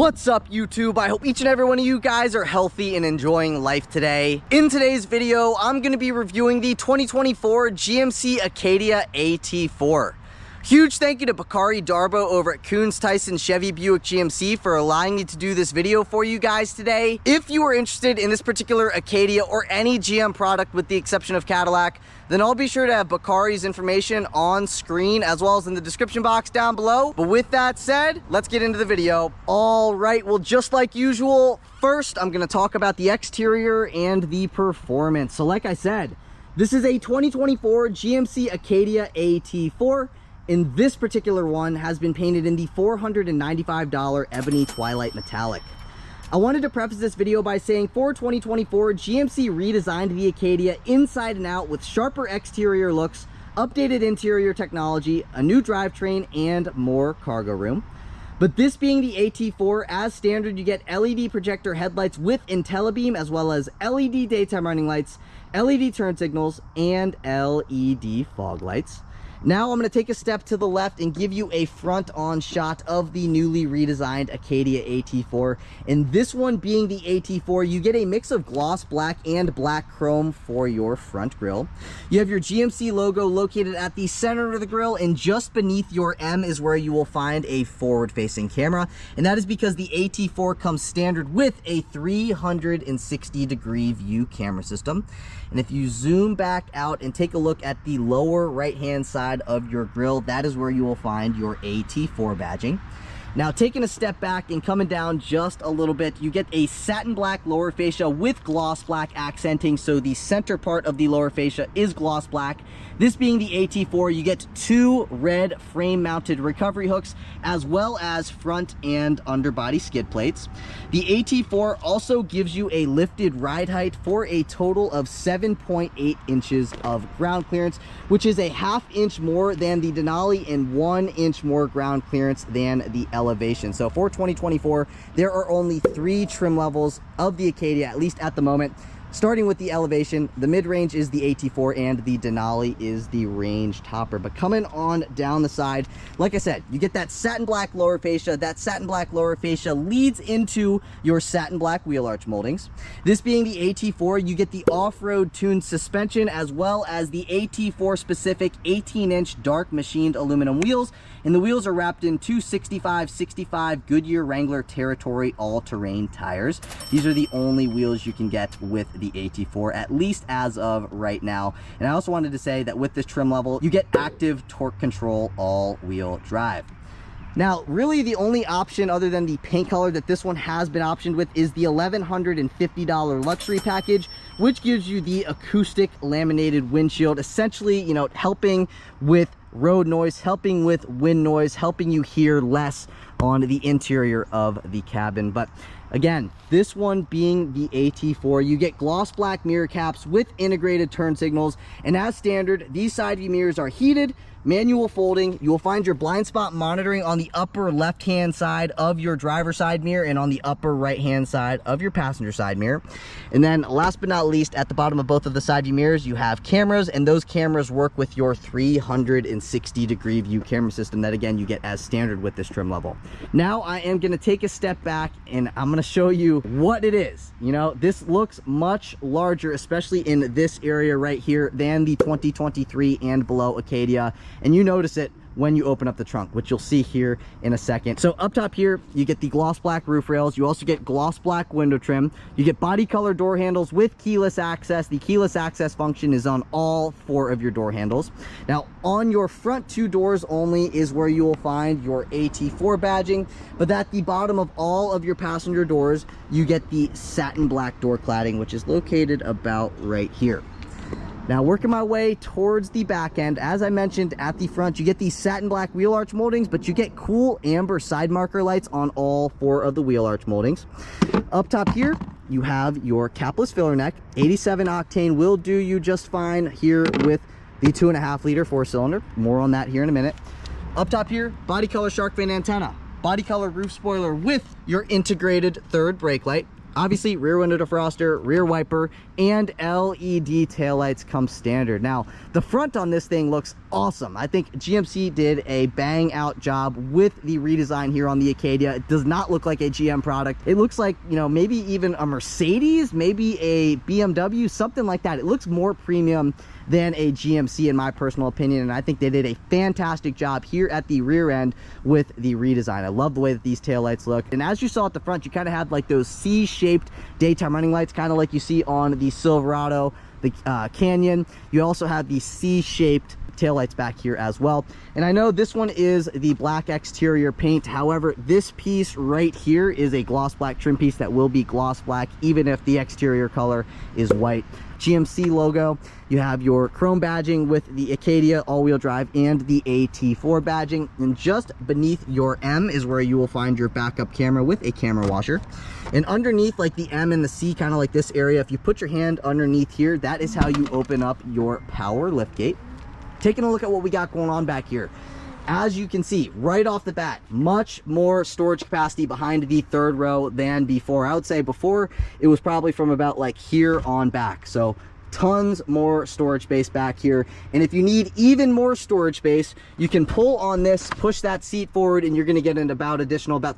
What's up, YouTube? I hope each and every one of you guys are healthy and enjoying life today. In today's video, I'm going to be reviewing the 2024 GMC Acadia AT4. Huge thank you to Bakary Darbo over at Koons, Tysons, Chevy, Buick, GMC for allowing me to do this video for you guys today. If you are interested in this particular Acadia or any GM product with the exception of Cadillac, then I'll be sure to have Bakary's information on screen as well as in the description box down below. But with that said, let's get into the video. All right, well, just like usual, first I'm going to talk about the exterior and the performance. So like I said, this is a 2024 GMC Acadia AT4. And this particular one has been painted in the $495 Ebony Twilight Metallic. I wanted to preface this video by saying for 2024, GMC redesigned the Acadia inside and out with sharper exterior looks, updated interior technology, a new drivetrain, and more cargo room. But this being the AT4, as standard, you get LED projector headlights with IntelliBeam, as well as LED daytime running lights, LED turn signals, and LED fog lights. Now I'm going to take a step to the left and give you a front-on shot of the newly redesigned Acadia AT4. And this one being the AT4, you get a mix of gloss black and black chrome for your front grille. You have your GMC logo located at the center of the grille, and just beneath your M is where you will find a forward-facing camera. And that is because the AT4 comes standard with a 360-degree view camera system. And if you zoom back out and take a look at the lower right-hand side of your grille, that is where you will find your AT4 badging. Now, taking a step back and coming down just a little bit, you get a satin black lower fascia with gloss black accenting, so the center part of the lower fascia is gloss black. This being the AT4, you get two red frame mounted recovery hooks as well as front and underbody skid plates. The AT4 also gives you a lifted ride height for a total of 7.8 inches of ground clearance, which is a ½ inch more than the Denali and 1 inch more ground clearance than the elevation. So for 2024, there are only 3 trim levels of the Acadia, at least at the moment. Starting with the elevation, the mid-range is the AT4 and the Denali is the range topper. But coming on down the side, like I said, you get that satin black lower fascia. That satin black lower fascia leads into your satin black wheel arch moldings. This being the AT4, you get the off-road tuned suspension as well as the AT4 specific 18-inch dark machined aluminum wheels. And the wheels are wrapped in 265/65 Goodyear Wrangler Territory all-terrain tires. These are the only wheels you can get with the AT4, at least as of right now. And I also wanted to say that with this trim level, you get active torque control all-wheel drive. Now, really the only option other than the paint color that this one has been optioned with is the $1,150 luxury package, which gives you the acoustic laminated windshield, essentially, you know, helping with road noise, helping with wind noise, helping you hear less on the interior of the cabin. But again, this one being the AT4, you get gloss black mirror caps with integrated turn signals, and as standard, these side view mirrors are heated, manual folding. You will find your blind spot monitoring on the upper left hand side of your driver side mirror and on the upper right hand side of your passenger side mirror. And then last but not least, at the bottom of both of the side view mirrors, you have cameras, and those cameras work with your 360-degree view camera system that again you get as standard with this trim level. Now I am going to take a step back and I'm going to show you what it is. You know, this looks much larger, especially in this area right here, than the 2023 and below Acadia. And you notice it when you open up the trunk, which you'll see here in a second. So up top here, you get the gloss black roof rails. You also get gloss black window trim. You get body color door handles with keyless access. The keyless access function is on all 4 of your door handles. Now, on your front 2 doors only is where you will find your AT4 badging, but at the bottom of all of your passenger doors, you get the satin black door cladding, which is located about right here. Now, working my way towards the back end, as I mentioned, at the front, you get these satin black wheel arch moldings, but you get cool amber side marker lights on all 4 of the wheel arch moldings. Up top here, you have your capless filler neck. 87 octane will do you just fine here with the 2.5 liter 4-cylinder. More on that here in a minute. Up top here, body color shark fin antenna, body color roof spoiler with your integrated third brake light. Obviously, rear window defroster, rear wiper, and LED taillights come standard. Now, the front on this thing looks awesome. I think GMC did a bang out job with the redesign here on the Acadia. It does not look like a GM product. It looks like, you know, maybe even a Mercedes, maybe a BMW, something like that. It looks more premium than a GMC in my personal opinion, and I think they did a fantastic job here at the rear end with the redesign. I love the way that these taillights look, and as you saw at the front, you kind of had like those C-shaped daytime running lights, kind of like you see on the Silverado, the Canyon. You also have the C-shaped taillights back here as well. And I know this one is the black exterior paint, however this piece right here is a gloss black trim piece that will be gloss black even if the exterior color is white. GMC logo, you have your chrome badging with the Acadia all-wheel drive and the AT4 badging, and just beneath your M is where you will find your backup camera with a camera washer. And underneath, like the M and the C, kind of like this area, if you put your hand underneath here, that is how you open up your power liftgate. Taking a look at what we got going on back here, as you can see right off the bat, much more storage capacity behind the third row than before. I would say before it was probably from about like here on back, so tons more storage space back here. And if you need even more storage space, you can pull on this, push that seat forward, and you're going to get an about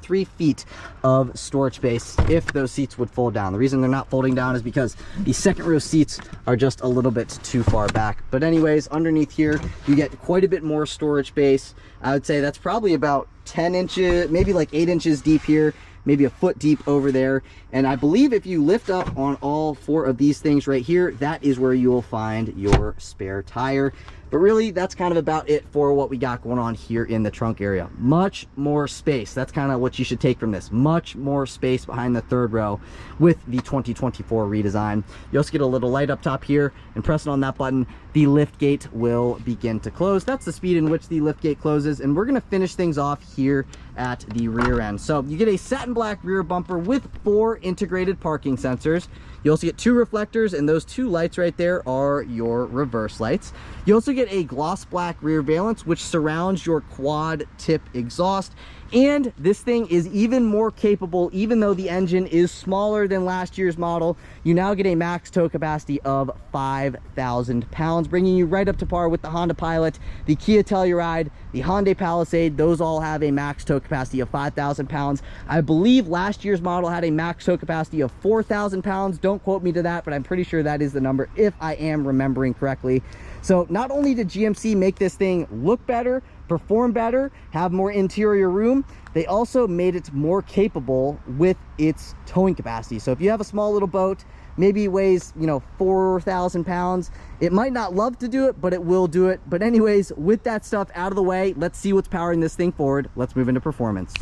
3 feet of storage space if those seats would fold down. The reason they're not folding down is because the second row seats are just a little bit too far back. But anyways, underneath here you get quite a bit more storage space. I would say that's probably about 10 inches, maybe like 8 inches deep here, maybe a foot deep over there. And I believe if you lift up on all 4 of these things right here, that is where you will find your spare tire. But really, that's kind of about it for what we got going on here in the trunk area. Much more space. That's kind of what you should take from this. Much more space behind the third row with the 2024 redesign. You also get a little light up top here, and pressing on that button, the lift gate will begin to close. That's the speed in which the lift gate closes, and we're going to finish things off here at the rear end. So you get a satin black rear bumper with 4 integrated parking sensors. You also get 2 reflectors, and those 2 lights right there are your reverse lights. You also get a gloss black rear valance, which surrounds your quad tip exhaust. And this thing is even more capable. Even though the engine is smaller than last year's model, you now get a max tow capacity of 5,000 pounds, bringing you right up to par with the Honda Pilot, the Kia Telluride, the Hyundai Palisade. Those all have a max tow capacity of 5,000 pounds. I believe last year's model had a max tow capacity of 4,000 pounds. Don't quote me to that, but I'm pretty sure that is the number if I am remembering correctly. So not only did GMC make this thing look better, perform better, have more interior room, they also made it more capable with its towing capacity. So if you have a small little boat, maybe weighs, you know, 4,000 pounds, it might not love to do it, but it will do it. But anyways, with that stuff out of the way, let's see what's powering this thing forward. Let's move into performance.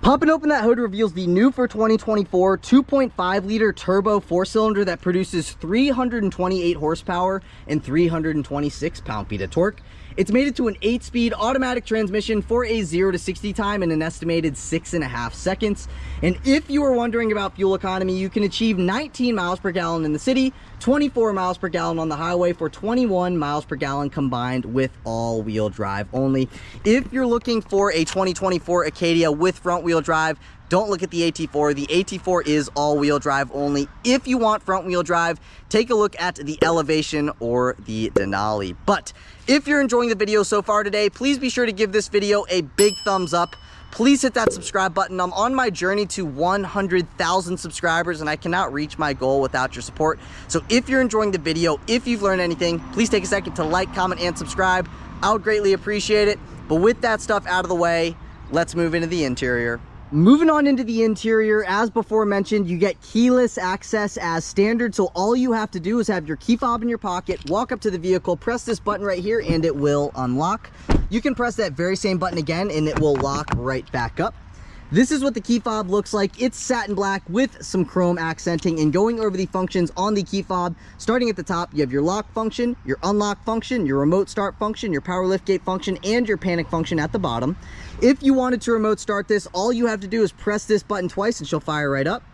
Popping open that hood reveals the new for 2024 2.5 liter turbo 4-cylinder that produces 328 horsepower and 326 pound-feet of torque. It's made it to an 8-speed automatic transmission for a 0 to 60 time in an estimated 6.5 seconds. And if you are wondering about fuel economy, you can achieve 19 miles per gallon in the city, 24 miles per gallon on the highway for 21 miles per gallon combined with all-wheel drive only. If you're looking for a 2024 Acadia with front-wheel drive, don't look at the AT4. The AT4 is all-wheel drive only. If you want front-wheel drive, take a look at the Elevation or the Denali. But if you're enjoying the video so far today, please be sure to give this video a big thumbs up. Please hit that subscribe button. I'm on my journey to 100,000 subscribers, and I cannot reach my goal without your support. So if you're enjoying the video, if you've learned anything, please take a second to like, comment, and subscribe. I would greatly appreciate it. But with that stuff out of the way, let's move into the interior. Moving on into the interior, as before mentioned, you get keyless access as standard. So all you have to do is have your key fob in your pocket, walk up to the vehicle, press this button right here, and it will unlock. You can press that very same button again, and it will lock right back up. This is what the key fob looks like. It's satin black with some chrome accenting. And going over the functions on the key fob, starting at the top, you have your lock function, your unlock function, your remote start function, your power liftgate function, and your panic function at the bottom. If you wanted to remote start this, all you have to do is press this button twice and she'll fire right up.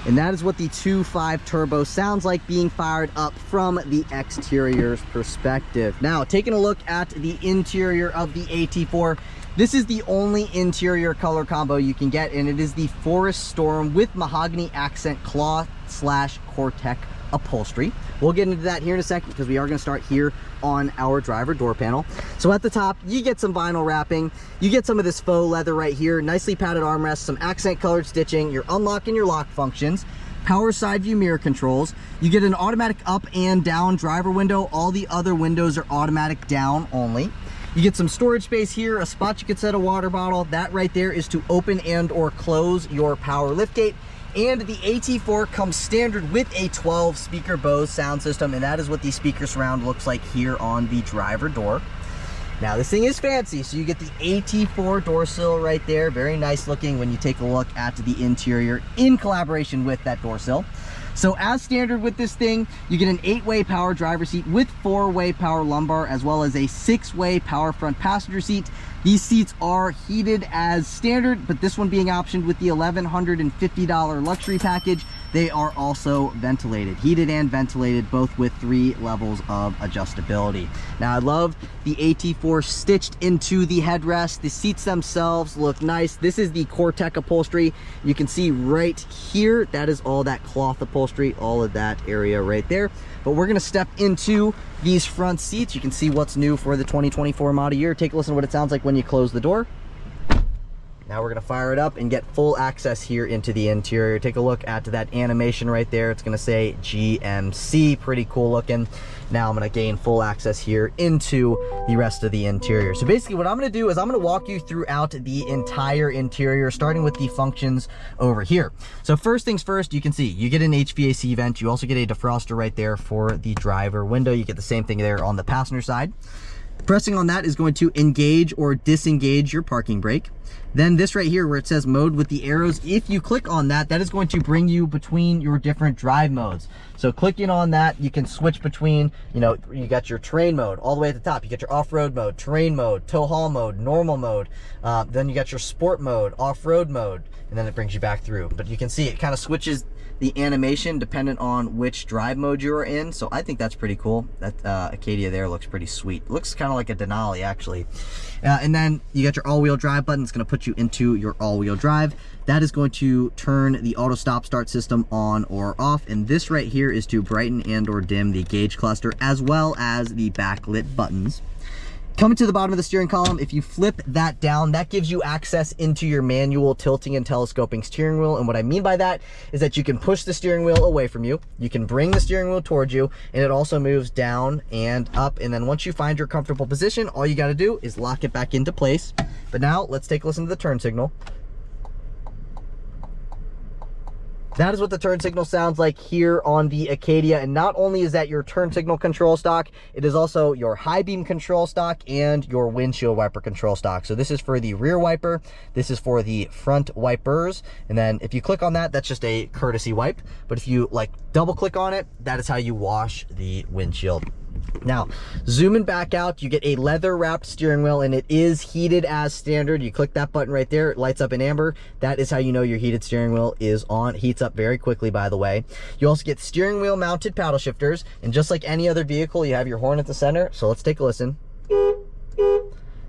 And that is what the 2.5 turbo sounds like being fired up from the exterior's perspective. Now, taking a look at the interior of the AT4, this is the only interior color combo you can get, and it is the Forest Storm with mahogany accent cloth / Cortec upholstery. We'll get into that here in a second because we are going to start here on our driver door panel. So at the top, you get some vinyl wrapping, you get some of this faux leather right here, nicely padded armrests, some accent colored stitching, your unlock and your lock functions, power side view mirror controls. You get an automatic up and down driver window. All the other windows are automatic down only. You get some storage space here, a spot you could set a water bottle. That right there is to open and or close your power liftgate. And the AT4 comes standard with a 12 speaker Bose sound system, and that is what the speaker surround looks like here on the driver door. Now this thing is fancy, so you get the AT4 door sill right there. Very nice looking when you take a look at the interior in collaboration with that door sill. So as standard with this thing, you get an 8-way power driver seat with 4-way power lumbar, as well as a 6-way power front passenger seat. These seats are heated as standard, but this one being optioned with the $1,150 luxury package. They are also ventilated, heated and ventilated, both with 3 levels of adjustability. Now I love the AT4 stitched into the headrest. The seats themselves look nice. This is the Cortec upholstery. You can see right here, that is all that cloth upholstery, all of that area right there. But we're gonna step into these front seats. You can see what's new for the 2024 model year. Take a listen to what it sounds like when you close the door. Now we're gonna fire it up and get full access here into the interior. Take a look at that animation right there. It's gonna say GMC, pretty cool looking. Now I'm gonna gain full access here into the rest of the interior. So basically what I'm gonna do is I'm gonna walk you throughout the entire interior, starting with the functions over here. So first things first, you can see you get an HVAC vent. You also get a defroster right there for the driver window. You get the same thing there on the passenger side. Pressing on that is going to engage or disengage your parking brake. Then this right here where it says mode with the arrows, if you click on that, that is going to bring you between your different drive modes. So clicking on that, you can switch between, you know, you got your terrain mode all the way at the top. You get your off-road mode, terrain mode, tow haul mode, normal mode. Then you got your sport mode, off-road mode, and then it brings you back through. But you can see it kind of switches the animation dependent on which drive mode you are in. So I think that's pretty cool. That Acadia there looks pretty sweet. It looks kind of like a Denali actually. And then you got your all-wheel drive button. It's going to put you into your all-wheel drive. That is going to turn the auto stop start system on or off. And this right here is to brighten and or dim the gauge cluster, as well as the backlit buttons. Coming to the bottom of the steering column, if you flip that down, that gives you access into your manual tilting and telescoping steering wheel. And what I mean by that is that you can push the steering wheel away from you, you can bring the steering wheel towards you, and it also moves down and up. And then once you find your comfortable position, all you got to do is lock it back into place. But now let's take a listen to the turn signal. That is what the turn signal sounds like here on the Acadia. And not only is that your turn signal control stock, it is also your high beam control stock and your windshield wiper control stock. So this is for the rear wiper, this is for the front wipers. And then if you click on that, that's just a courtesy wipe. But if you like double click on it, that is how you wash the windshield. Now, zooming back out, you get a leather wrapped steering wheel, and it is heated as standard. You click that button right there, it lights up in amber. That is how you know your heated steering wheel is on. It heats up very quickly, by the way. You also get steering wheel mounted paddle shifters, and just like any other vehicle, you have your horn at the center. So let's take a listen.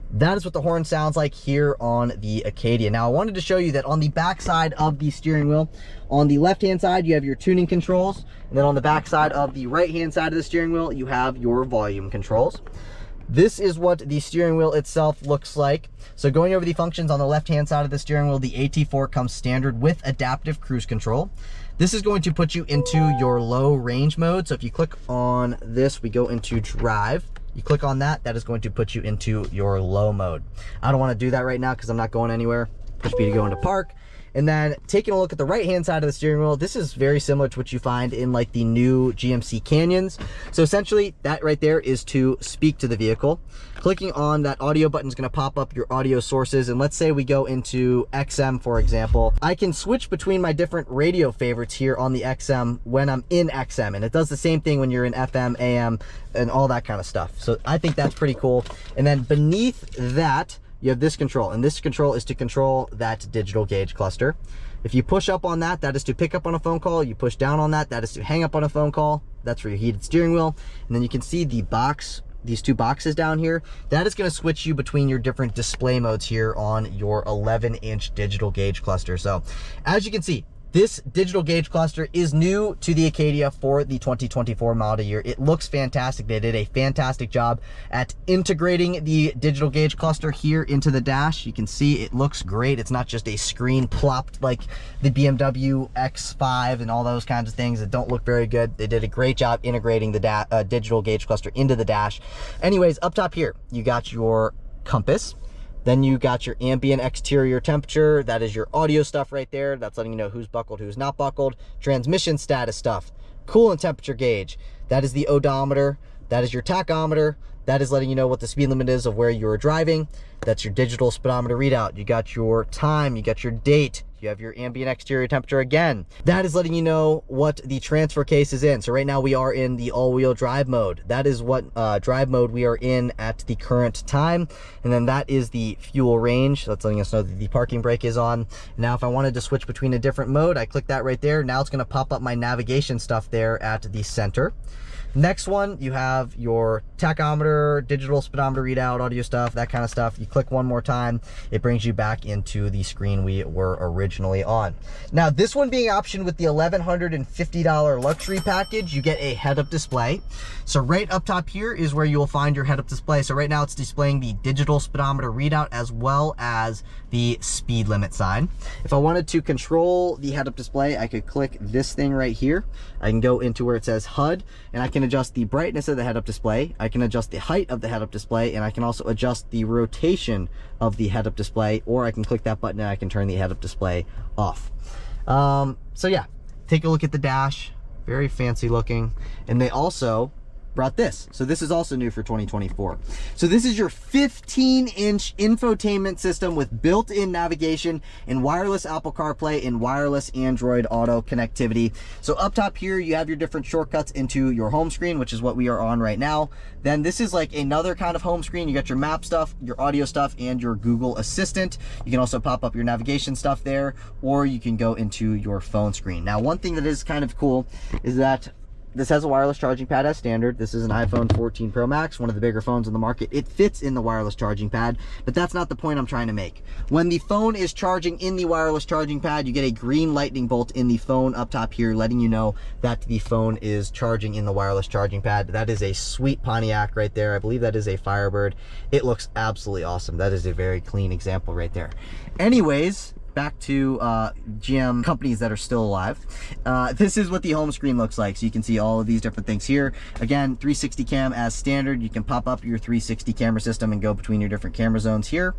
That is what the horn sounds like here on the Acadia. Now, I wanted to show you that on the back side of the steering wheel, on the left-hand side, you have your tuning controls. And then on the back side of the right-hand side of the steering wheel, you have your volume controls. This is what the steering wheel itself looks like. So going over the functions on the left-hand side of the steering wheel, the AT4 comes standard with adaptive cruise control. This is going to put you into your low range mode. So if you click on this, we go into drive. You click on that, that is going to put you into your low mode. I don't want to do that right now because I'm not going anywhere. Push B to go into park. And then taking a look at the right-hand side of the steering wheel, this is very similar to what you find in like the new GMC Canyons. So essentially that right there is to speak to the vehicle. Clicking on that audio button is going to pop up your audio sources. And let's say we go into XM, for example. I can switch between my different radio favorites here on the XM when I'm in XM. And it does the same thing when you're in FM, AM, and all that kind of stuff. So I think that's pretty cool. And then beneath that, you have this control, and this control is to control that digital gauge cluster. If you push up on that, that is to pick up on a phone call. You push down on that, that is to hang up on a phone call. That's for your heated steering wheel. And then you can see the box, these two boxes down here, that is going to switch you between your different display modes here on your 11-inch digital gauge cluster. So as you can see, this digital gauge cluster is new to the Acadia for the 2024 model year. It looks fantastic. They did a fantastic job at integrating the digital gauge cluster here into the dash. You can see it looks great. It's not just a screen plopped like the BMW X5 and all those kinds of things that don't look very good. They did a great job integrating the digital gauge cluster into the dash. Anyways, up top here, you got your compass. Then you got your ambient exterior temperature. That is your audio stuff right there. That's letting you know who's buckled, who's not buckled. Transmission status stuff. Coolant temperature gauge. That is the odometer. That is your tachometer. That is letting you know what the speed limit is of where you're driving. That's your digital speedometer readout. You got your time, you got your date, you have your ambient exterior temperature again. That is letting you know what the transfer case is in. So right now we are in the all-wheel drive mode. That is what drive mode we are in at the current time. And then that is the fuel range. That's letting us know that the parking brake is on. Now if I wanted to switch between a different mode, I click that right there. Now it's gonna pop up my navigation stuff there at the center. Next one, you have your tachometer, digital speedometer readout, audio stuff, that kind of stuff. You click one more time, it brings you back into the screen we were originally on. Now, this one being optioned with the $1,150 luxury package, you get a head-up display. So right up top here is where you will find your head-up display. So right now it's displaying the digital speedometer readout as well as the speed limit sign. If I wanted to control the head-up display, I could click this thing right here. I can go into where it says HUD, and I can adjust the brightness of the head-up display. I can adjust the height of the head-up display, and I can also adjust the rotation of the head-up display, or I can click that button and I can turn the head-up display off. So yeah, take a look at the dash. Very fancy looking. And they also brought this. So this is also new for 2024. So this is your 15-inch infotainment system with built-in navigation and wireless Apple CarPlay and wireless Android Auto connectivity. So up top here, you have your different shortcuts into your home screen, which is what we are on right now. Then this is like another kind of home screen. You got your map stuff, your audio stuff, and your Google Assistant. You can also pop up your navigation stuff there, or you can go into your phone screen. Now, one thing that is kind of cool is that this has a wireless charging pad as standard. This is an iPhone 14 Pro Max, one of the bigger phones in the market. It fits in the wireless charging pad, but that's not the point I'm trying to make. When the phone is charging in the wireless charging pad, you get a green lightning bolt in the phone up top here, letting you know that the phone is charging in the wireless charging pad. That is a sweet Pontiac right there. I believe that is a Firebird. It looks absolutely awesome. That is a very clean example right there. Anyways, back to GM companies that are still alive. This is what the home screen looks like. So you can see all of these different things here. Again, 360 cam as standard. You can pop up your 360 camera system and go between your different camera zones here.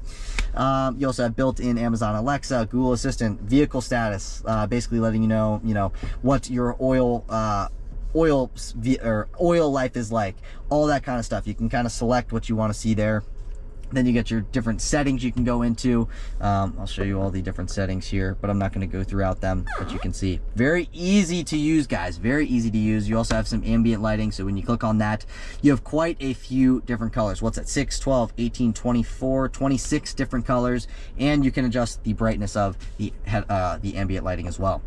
You also have built-in Amazon Alexa, Google Assistant, vehicle status, basically letting you know what your oil life is like, all that kind of stuff. You can kind of select what you want to see there. Then you get your different settings you can go into. I'll show you all the different settings here, but I'm not going to go throughout them, but you can see. Very easy to use, guys. Very easy to use. You also have some ambient lighting, so when you click on that, you have quite a few different colors. What's that? 6, 12, 18, 24, 26 different colors, and you can adjust the brightness of the ambient lighting as well.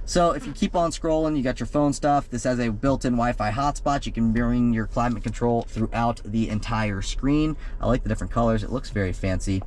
So if you keep on scrolling, you got your phone stuff. This has a built-in Wi-Fi hotspot. You can bring your climate control throughout the entire screen. I like the different colors. It looks very fancy.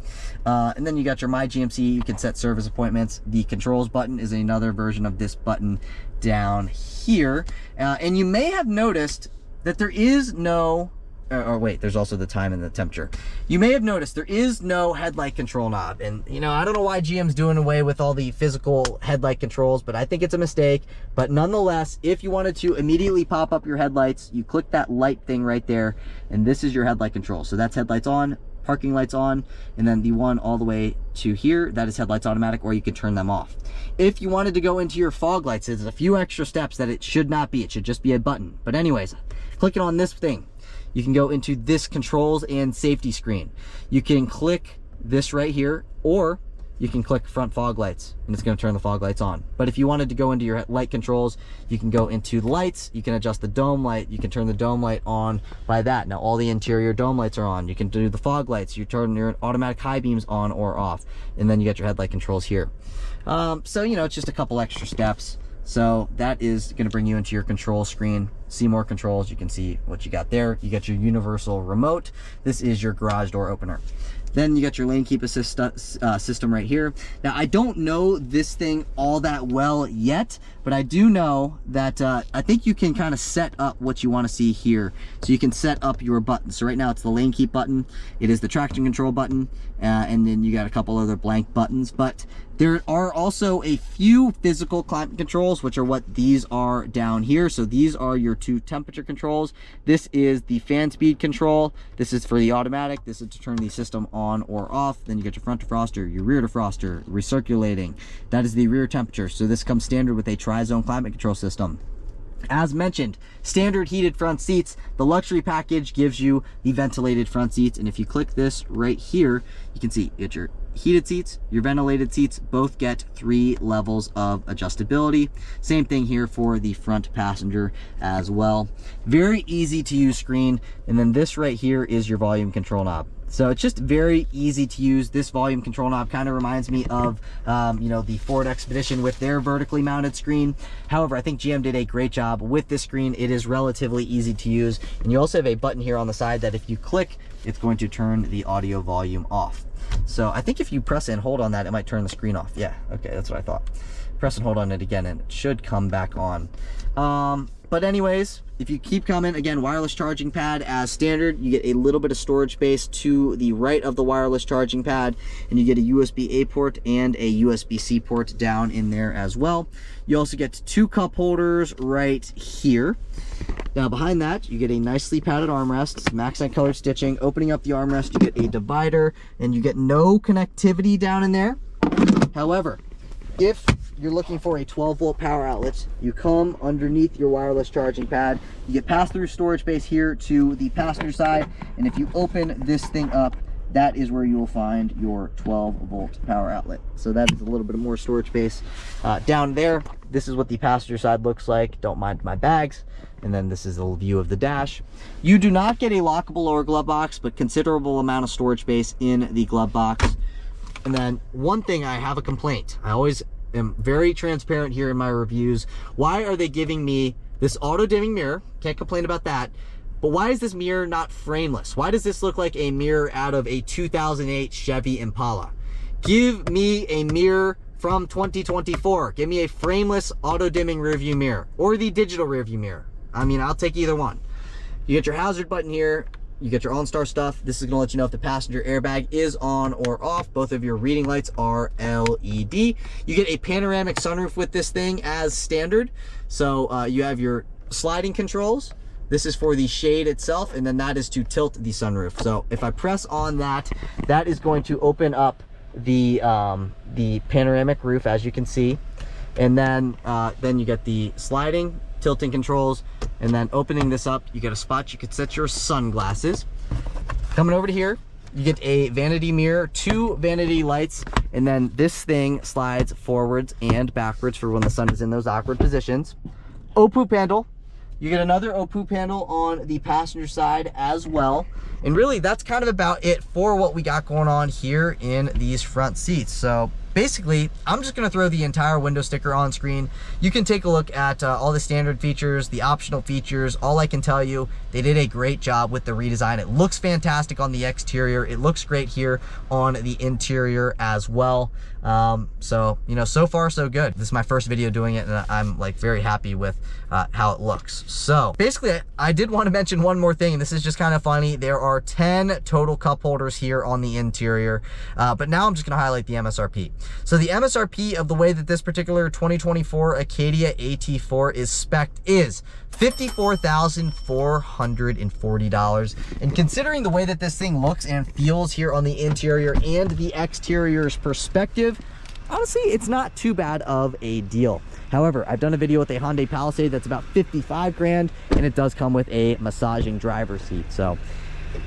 And then you got your My GMC. You can set service appointments. The controls button is another version of this button down here. And you may have noticed that there is no... or wait, there's also the time and the temperature. You may have noticed there is no headlight control knob. And, you know, I don't know why GM's doing away with all the physical headlight controls, but I think it's a mistake. But nonetheless, if you wanted to immediately pop up your headlights, you click that light thing right there, and this is your headlight control. So that's headlights on, parking lights on, and then the one all the way to here, that is headlights automatic, or you can turn them off. If you wanted to go into your fog lights, there's a few extra steps that it should not be. It should just be a button. But anyways, clicking on this thing, you can go into this controls and safety screen. You can click this right here, or you can click front fog lights and it's going to turn the fog lights on. But if you wanted to go into your light controls, you can go into the lights, you can adjust the dome light, you can turn the dome light on by that. Now all the interior dome lights are on. You can do the fog lights, you turn your automatic high beams on or off, and then you get your headlight controls here. So you know, it's just a couple extra steps. So that is going to bring you into your control screen. See more controls. You can see what you got there. You get your universal remote. This is your garage door opener. Then you got your lane keep assist system right here. Now I don't know this thing all that well yet, but I do know that I think you can kind of set up what you want to see here. So you can set up your buttons. So right now it's the lane keep button, it is the traction control button, and then you got a couple other blank buttons. But there are also a few physical climate controls, which are what these are down here. So these are your 2 temperature controls. This is the fan speed control. This is for the automatic. This is to turn the system on or off. Then you get your front defroster, your rear defroster, recirculating. That is the rear temperature. So this comes standard with a tri-zone climate control system. As mentioned, standard heated front seats. The luxury package gives you the ventilated front seats, and if you click this right here, you can see it's your heated seats, your ventilated seats, both get 3 levels of adjustability. Same thing here for the front passenger as well. Very easy to use screen. And then this right here is your volume control knob. So it's just very easy to use. This volume control knob kind of reminds me of, you know, the Ford Expedition with their vertically mounted screen. However, I think GM did a great job with this screen. It is relatively easy to use. And you also have a button here on the side that if you click, it's going to turn the audio volume off. So I think if you press and hold on that, it might turn the screen off. Yeah, okay, that's what I thought. Press and hold on it again and it should come back on. But anyways, if you keep coming, again, wireless charging pad as standard. You get a little bit of storage space to the right of the wireless charging pad, and you get a USB-A port and a USB-C port down in there as well. You also get 2 cup holders right here. Now behind that, you get a nicely padded armrest, some accent colored stitching. Opening up the armrest, you get a divider, and you get no connectivity down in there. However, if you're looking for a 12-volt power outlet, you come underneath your wireless charging pad. You get pass-through storage space here to the passenger side, and if you open this thing up, that is where you will find your 12-volt power outlet. So that is a little bit more storage space down there. This is what the passenger side looks like. Don't mind my bags. And then this is a view of the dash. You do not get a lockable lower glove box, but considerable amount of storage space in the glove box. And then one thing, I have a complaint. I always am very transparent here in my reviews. Why are they giving me this auto dimming mirror? Can't complain about that. But why is this mirror not frameless? Why does this look like a mirror out of a 2008 Chevy Impala? Give me a mirror from 2024. Give me a frameless auto dimming rear view mirror or the digital rear view mirror. I mean, I'll take either one. You get your hazard button here. You get your OnStar stuff. This is going to let you know if the passenger airbag is on or off. Both of your reading lights are LED. You get a panoramic sunroof with this thing as standard. So you have your sliding controls. This is for the shade itself, and then that is to tilt the sunroof. So if I press on that, that is going to open up the panoramic roof, as you can see. And then you get the sliding, tilting controls, and then opening this up, you get a spot you could set your sunglasses. Coming over to here, you get a vanity mirror, 2 vanity lights, and then this thing slides forwards and backwards for when the sun is in those awkward positions. OPU handle. You get another OPU handle on the passenger side as well. And really, that's kind of about it for what we got going on here in these front seats. So basically, I'm just gonna throw the entire window sticker on screen. You can take a look at all the standard features, the optional features. All I can tell you, they did a great job with the redesign. It looks fantastic on the exterior. It looks great here on the interior as well. So, you know, so far so good. This is my first video doing it, and I'm like very happy with how it looks. So basically, I did want to mention one more thing, and this is just kind of funny. There are 10 total cup holders here on the interior, but now I'm just going to highlight the MSRP. So the MSRP of the way that this particular 2024 Acadia AT4 is spec'd is $54,440. And considering the way that this thing looks and feels here on the interior and the exterior's perspective, honestly, it's not too bad of a deal. However, I've done a video with a Hyundai Palisade that's about 55 grand, and it does come with a massaging driver's seat. So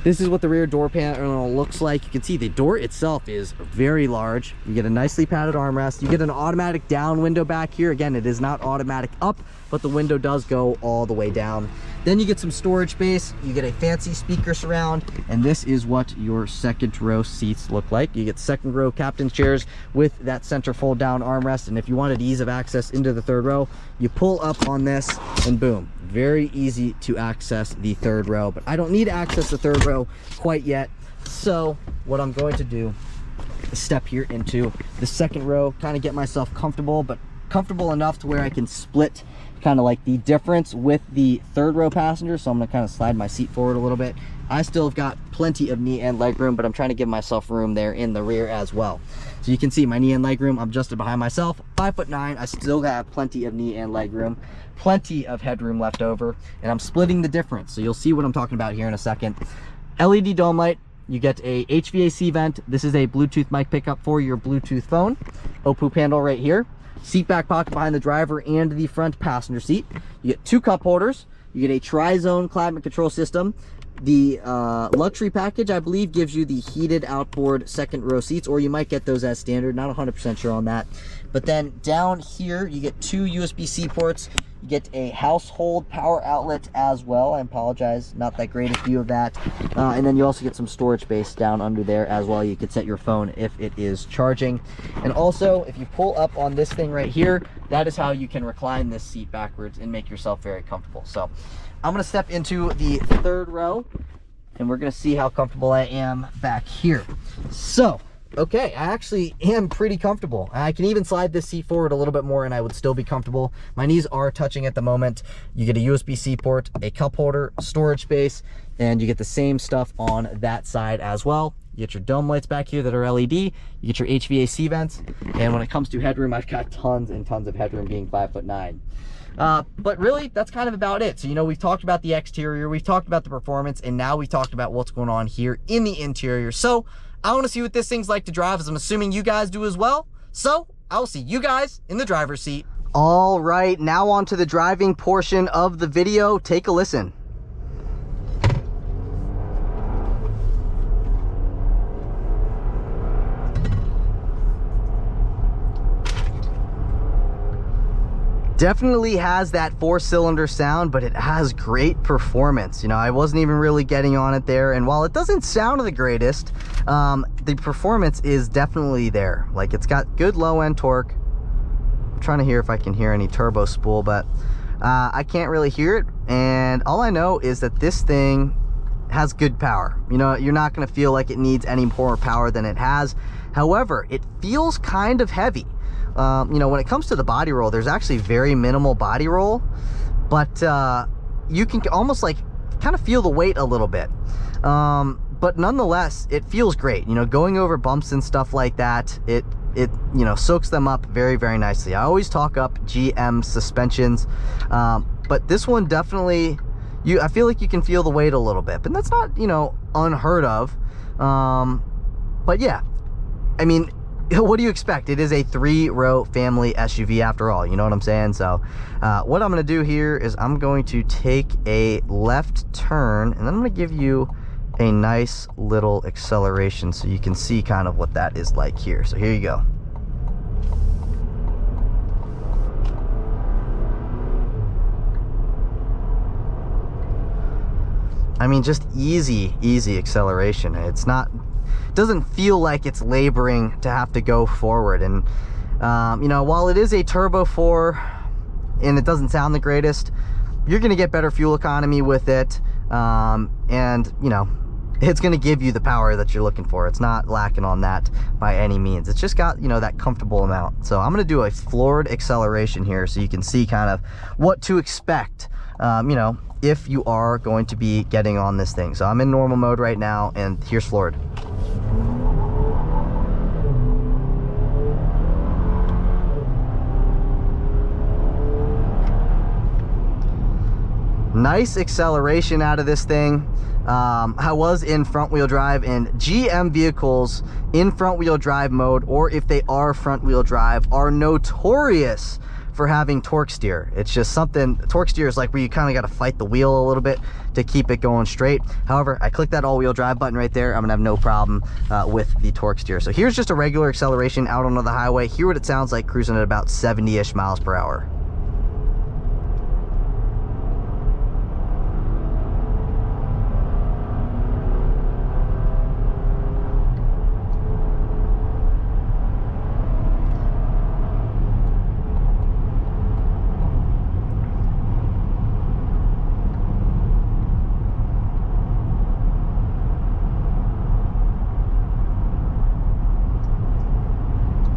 This is what the rear door panel looks like. You can see the door itself is very large. You get a nicely padded armrest. You get an automatic down window back here. Again, it is not automatic up, but the window does go all the way down. Then you get some storage space. You get a fancy speaker surround, and this is what your second row seats look like. You get second row captain's chairs with that center fold down armrest, and if you wanted ease of access into the third row, you pull up on this and boom, very easy to access the third row. But I don't need to access the third row quite yet, so what I'm going to do is step here into the second row, kind of get myself comfortable, but comfortable enough to where I can split kind of like the difference with the third row passenger. So I'm gonna kind of slide my seat forward a little bit. I still have got plenty of knee and leg room, but I'm trying to give myself room there in the rear as well. So you can see my knee and leg room, I'm adjusted behind myself, 5'9". I still have plenty of knee and leg room, plenty of headroom left over, and I'm splitting the difference. So you'll see what I'm talking about here in a second. LED dome light, you get a HVAC vent. This is a Bluetooth mic pickup for your Bluetooth phone. OPU handle right here. Seat back pocket behind the driver and the front passenger seat. You get 2 cup holders. You get a tri-zone climate control system. The luxury package, I believe, gives you the heated outboard second row seats, or you might get those as standard. Not 100% sure on that. But then down here, you get 2 USB-C ports. You get a household power outlet as well. I apologize, not that great a view of that. And then you also get some storage space down under there as well. You could set your phone if it is charging. And also, if you pull up on this thing right here, that is how you can recline this seat backwards and make yourself very comfortable. So I'm gonna step into the third row and we're gonna see how comfortable I am back here. So, okay, I actually am pretty comfortable. I can even slide this seat forward a little bit more and I would still be comfortable. My knees are touching at the moment. You get a USB-C port, a cup holder, storage space, and you get the same stuff on that side as well. You get your dome lights back here that are LED. You get your HVAC vents. And when it comes to headroom, I've got tons and tons of headroom being 5'9". But really, that's kind of about it. So, you know, we've talked about the exterior, we've talked about the performance, and now we've talked about what's going on here in the interior. So I want to see what this thing's like to drive, as I'm assuming you guys do as well. So I will see you guys in the driver's seat. All right, now on to the driving portion of the video. Take a listen. Definitely has that 4-cylinder sound, but it has great performance. You know, I wasn't even really getting on it there, and while it doesn't sound the greatest, the performance is definitely there. Like, it's got good low-end torque. I'm trying to hear if I can hear any turbo spool, but I can't really hear it, and all I know is that this thing has good power. You know, you're not going to feel like it needs any more power than it has. However, it feels kind of heavy. You know, when it comes to the body roll, there's actually very minimal body roll, but you can almost like kind of feel the weight a little bit. But nonetheless, it feels great. You know, going over bumps and stuff like that, it you know, soaks them up very, very nicely. I always talk up GM suspensions, but this one definitely, I feel like you can feel the weight a little bit, but that's not, you know, unheard of. But yeah, I mean, what do you expect? It is a 3-row family SUV after all, you know what I'm saying? So what I'm going to do here is I'm going to take a left turn, and then I'm going to give you a nice little acceleration so you can see kind of what that is like here. So here you go. I mean, just easy acceleration. It's not, doesn't feel like it's laboring to have to go forward. And you know, while it is a turbo 4 and it doesn't sound the greatest, you're going to get better fuel economy with it, and you know, it's going to give you the power that you're looking for. It's not lacking on that by any means. It's just got, you know, that comfortable amount. So I'm going to do a floored acceleration here so you can see kind of what to expect, you know, if you are going to be getting on this thing. So I'm in normal mode right now, and here's floored. Nice acceleration out of this thing. I was in front wheel drive, and GM vehicles in front wheel drive mode, or if they are front wheel drive, are notorious for having torque steer. It's just something, torque steer is like where you kind of got to fight the wheel a little bit to keep it going straight. However, I click that all-wheel drive button right there, I'm gonna have no problem with the torque steer. So here's just a regular acceleration out onto the highway. Hear what it sounds like cruising at about 70-ish miles per hour.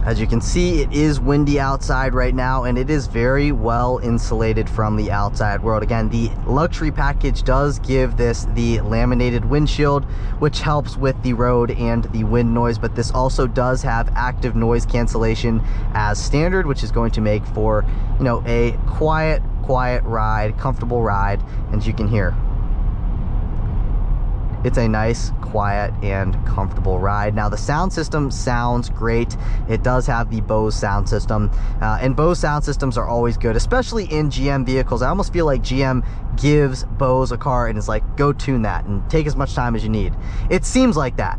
As you can see, it is windy outside right now, and it is very well insulated from the outside world. Again, the luxury package does give this the laminated windshield, which helps with the road and the wind noise, but this also does have active noise cancellation as standard, which is going to make for, you know, a quiet ride, comfortable ride. And as you can hear, it's a nice, quiet, and comfortable ride. Now, the sound system sounds great. It does have the Bose sound system, and Bose sound systems are always good, especially in GM vehicles. I almost feel like GM gives Bose a car and is like, go tune that and take as much time as you need. It seems like that.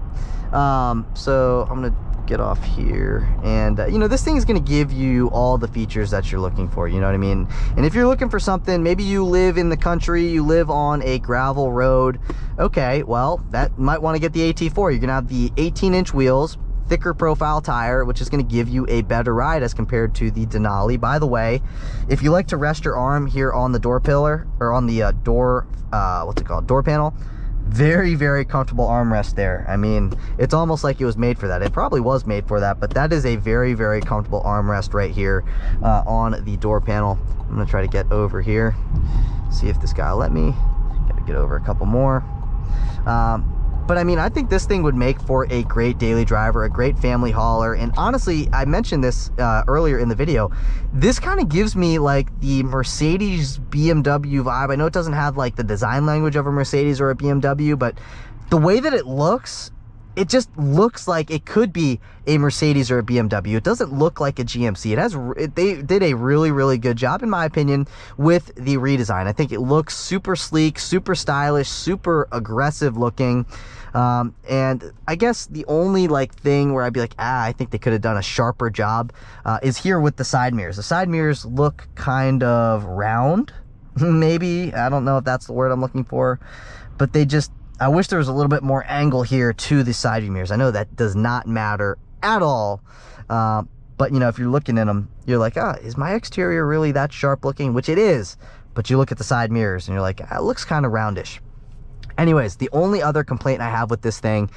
So I'm gonna get off here, and you know, this thing is going to give you all the features that you're looking for, you know what I mean? And if you're looking for something, maybe you live in the country, you live on a gravel road, okay, well, that might want to get the AT4. You're gonna have the 18-inch wheels, thicker profile tire, which is going to give you a better ride as compared to the Denali. By the way, if you like to rest your arm here on the door pillar, or on the door panel, very comfortable armrest there. I mean, it's almost like it was made for that. It probably was made for that, but that is a very comfortable armrest right here on the door panel. I'm gonna try to get over here, see if this guy will let me. Gotta get over a couple more. But I mean, I think this thing would make for a great daily driver, a great family hauler. And honestly, I mentioned this earlier in the video, this kind of gives me like the Mercedes BMW vibe. I know it doesn't have like the design language of a Mercedes or a BMW, but the way that it looks, it just looks like it could be a Mercedes or a BMW. It doesn't look like a GMC. They did a really good job, in my opinion, with the redesign. I think it looks super sleek, super stylish, super aggressive looking. And I guess the only like thing where I'd be like, I think they could have done a sharper job is here with the side mirrors. The side mirrors look kind of round, maybe. I don't know if that's the word I'm looking for, but they just, I wish there was a little bit more angle here to the side view mirrors. I know that does not matter at all, but you know, if you're looking at them, you're like, is my exterior really that sharp looking? Which it is, but you look at the side mirrors and you're like, it looks kind of roundish. Anyways, the only other complaint I have with this thing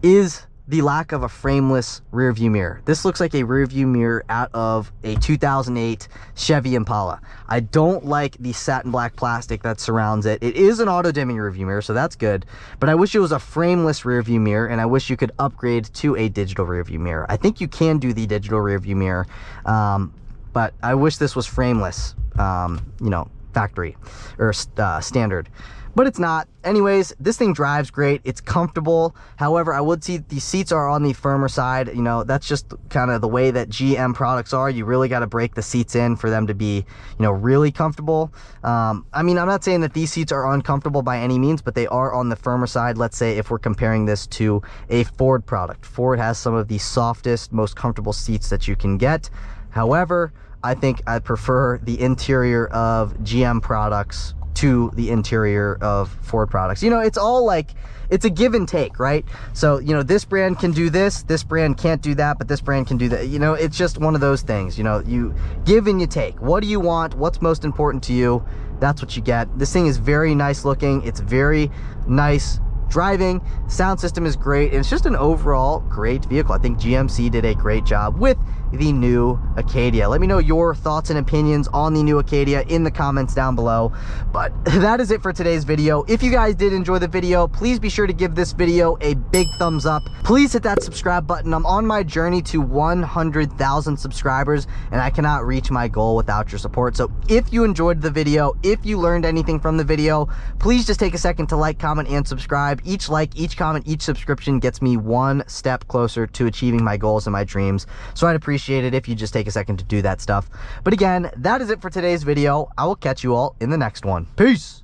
is the lack of a frameless rear view mirror. This looks like a rear view mirror out of a 2008 Chevy Impala. I don't like the satin black plastic that surrounds it. It is an auto dimming rear view mirror, so that's good, but I wish it was a frameless rear view mirror, and I wish you could upgrade to a digital rear view mirror. I think you can do the digital rear view mirror, but I wish this was frameless, you know, factory or standard. But it's not. Anyways, this thing drives great. It's comfortable. However, I would see the seats are on the firmer side. You know, that's just kind of the way that GM products are. You really got to break the seats in for them to be, you know, really comfortable. I mean, I'm not saying that these seats are uncomfortable by any means, but they are on the firmer side. Let's say if we're comparing this to a Ford product. Ford has some of the softest, most comfortable seats that you can get. However, I think I prefer the interior of GM products to the interior of Ford products. You know, it's all like, it's a give and take, right? So, you know, this brand can do this brand can't do that, but this brand can do that. You know, it's just one of those things, you know, you give and you take. What do you want? What's most important to you? That's what you get. This thing is very nice looking. It's very nice driving. Sound system is great. And it's just an overall great vehicle. I think GMC did a great job with the new Acadia. Let me know your thoughts and opinions on the new Acadia in the comments down below. But that is it for today's video. If you guys did enjoy the video, please be sure to give this video a big thumbs up. Please hit that subscribe button. I'm on my journey to 100,000 subscribers, and I cannot reach my goal without your support. So if you enjoyed the video, if you learned anything from the video, please just take a second to like, comment, and subscribe. Each like, each comment, each subscription gets me one step closer to achieving my goals and my dreams. So I'd appreciate appreciate it if you just take a second to do that stuff. But again, that is it for today's video. I will catch you all in the next one. Peace.